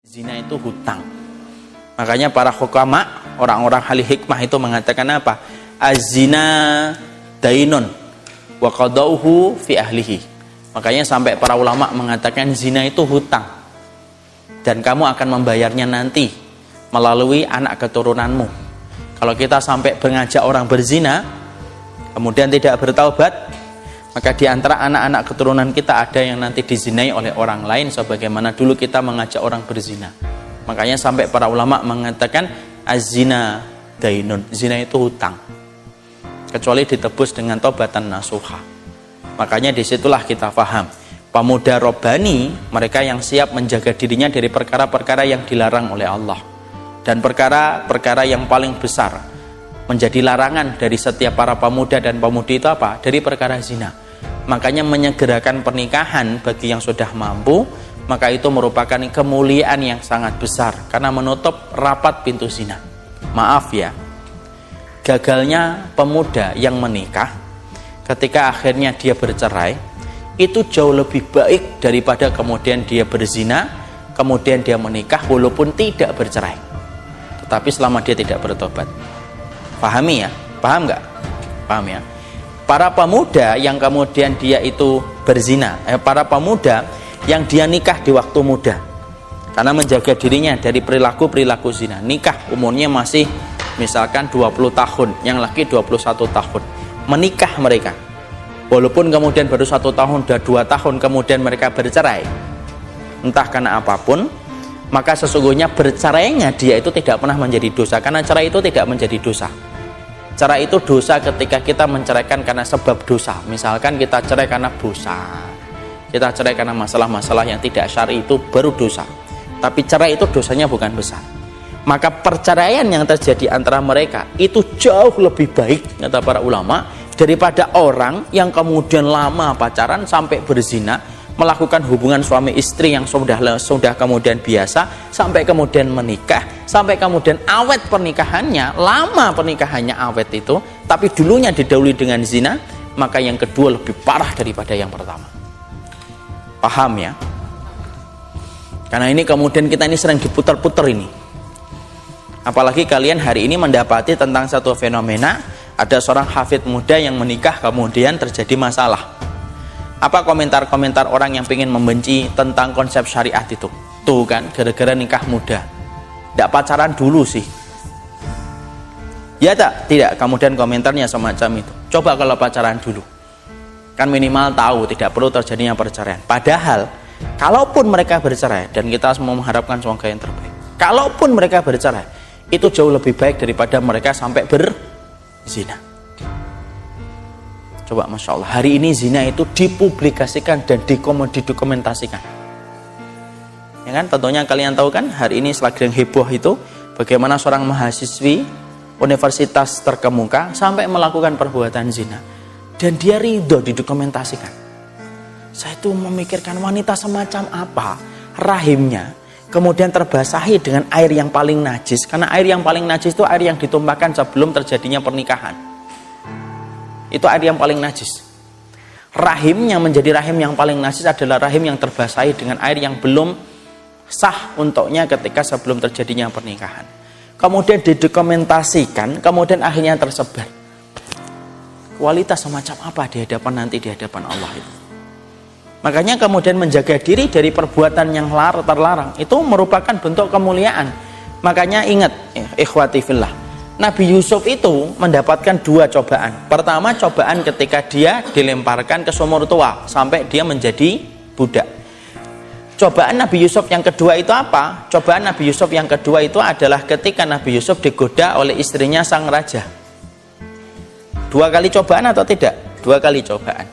Zina itu hutang. Makanya para hukama, orang-orang ahli hikmah itu mengatakan apa? Az-zina dainun wa qadauhu fi ahlihi. Makanya sampai para ulama mengatakan zina itu hutang. Dan kamu akan membayarnya nanti melalui anak keturunanmu. Kalau kita sampai mengajak orang berzina, kemudian tidak bertaubat, maka di antara anak-anak keturunan kita ada yang nanti dizinai oleh orang lain sebagaimana dulu kita mengajak orang berzina. Makanya sampai para ulama mengatakan az-zina dainun, zina itu hutang. Kecuali ditebus dengan taubatan nasuha. Makanya disitulah kita paham, pemuda robbani, mereka yang siap menjaga dirinya dari perkara-perkara yang dilarang oleh Allah. Dan perkara-perkara yang paling besar menjadi larangan dari setiap para pemuda dan pemudi itu apa? Dari perkara zina. Makanya menyegerakan pernikahan bagi yang sudah mampu, maka itu merupakan kemuliaan yang sangat besar karena menutup rapat pintu zina. Maaf ya, gagalnya pemuda yang menikah ketika akhirnya dia bercerai itu jauh lebih baik daripada kemudian dia berzina, kemudian dia menikah walaupun tidak bercerai, tetapi selama dia tidak bertobat. Pahami ya? Paham nggak? Paham ya? Para pemuda yang kemudian dia itu berzina, para pemuda yang dia nikah di waktu muda karena menjaga dirinya dari perilaku-perilaku zina, nikah umurnya masih misalkan 20 tahun, yang laki 21 tahun, menikah mereka walaupun kemudian baru 1 tahun, udah 2 tahun kemudian mereka bercerai entah karena apapun, maka sesungguhnya bercerainya dia itu tidak pernah menjadi dosa karena cerai itu tidak menjadi dosa. Cerai itu dosa ketika kita menceraikan karena sebab dosa. Misalkan kita cerai karena bosan, kita cerai karena masalah-masalah yang tidak syar'i, itu baru dosa. Tapi cerai itu dosanya bukan besar. Maka perceraian yang terjadi antara mereka itu jauh lebih baik, kata para ulama, daripada orang yang kemudian lama pacaran sampai berzina, melakukan hubungan suami istri yang sudah kemudian biasa, sampai kemudian menikah, sampai kemudian awet pernikahannya, lama pernikahannya awet itu, tapi dulunya didahului dengan zina, maka yang kedua lebih parah daripada yang pertama. Paham ya? Karena ini kemudian kita ini sering diputar-putar ini. Apalagi kalian hari ini mendapati tentang satu fenomena, ada seorang hafid muda yang menikah kemudian terjadi masalah. Apa komentar-komentar orang yang ingin membenci tentang konsep syariat itu? Tuh kan, gara-gara nikah muda. Tidak pacaran dulu sih. Ya tak? Tidak. Kemudian komentarnya semacam itu. Coba kalau pacaran dulu. Kan minimal tahu, tidak perlu terjadinya perceraian. Padahal, kalaupun mereka bercerai, dan kita semua mengharapkan semoga yang terbaik. Kalaupun mereka bercerai, itu jauh lebih baik daripada mereka sampai berzina. Coba Masya Allah, hari ini zina itu dipublikasikan dan didokumentasikan. Ya kan, tentunya kalian tahu kan, hari ini lagi yang heboh itu, bagaimana seorang mahasiswi universitas terkemuka sampai melakukan perbuatan zina. Dan dia ridho didokumentasikan. Saya itu memikirkan wanita semacam apa rahimnya, kemudian terbasahi dengan air yang paling najis. Karena air yang paling najis itu air yang ditumpahkan sebelum terjadinya pernikahan. Itu air yang paling najis. Rahimnya menjadi rahim yang paling najis adalah rahim yang terbasahi dengan air yang belum sah untuknya ketika sebelum terjadinya pernikahan. Kemudian didokumentasikan, kemudian akhirnya tersebar. Kualitas semacam apa di hadapan nanti di hadapan Allah itu. Makanya kemudian menjaga diri dari perbuatan yang terlarang itu merupakan bentuk kemuliaan. Makanya ingat, ikhwati fillah, Nabi Yusuf itu mendapatkan 2 cobaan. Pertama, cobaan ketika dia dilemparkan ke sumur tua sampai dia menjadi budak. Cobaan Nabi Yusuf yang kedua itu apa? Cobaan Nabi Yusuf yang kedua itu adalah ketika Nabi Yusuf digoda oleh istrinya sang raja. 2 kali cobaan atau tidak? 2 kali cobaan.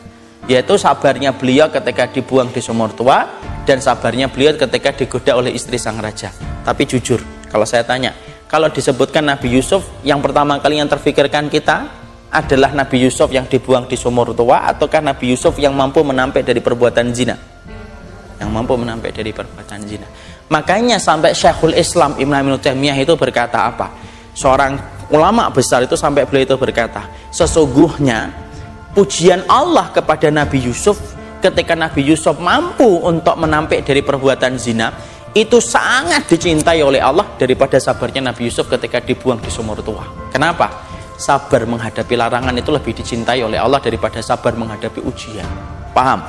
Yaitu sabarnya beliau ketika dibuang di sumur tua dan sabarnya beliau ketika digoda oleh istri sang raja. Tapi jujur, kalau saya tanya, kalau disebutkan Nabi Yusuf, yang pertama kali yang terfikirkan kita adalah Nabi Yusuf yang dibuang di sumur tua, ataukah Nabi Yusuf yang mampu menampik dari perbuatan zina? Yang mampu menampik dari perbuatan zina. Makanya sampai Syekhul Islam Ibnu Taimiyah itu berkata apa? Seorang ulama besar itu sampai beliau itu berkata, sesungguhnya pujian Allah kepada Nabi Yusuf ketika Nabi Yusuf mampu untuk menampik dari perbuatan zina, itu sangat dicintai oleh Allah daripada sabarnya Nabi Yusuf ketika dibuang di sumur tua. Kenapa? Sabar menghadapi larangan itu lebih dicintai oleh Allah daripada sabar menghadapi ujian. Paham?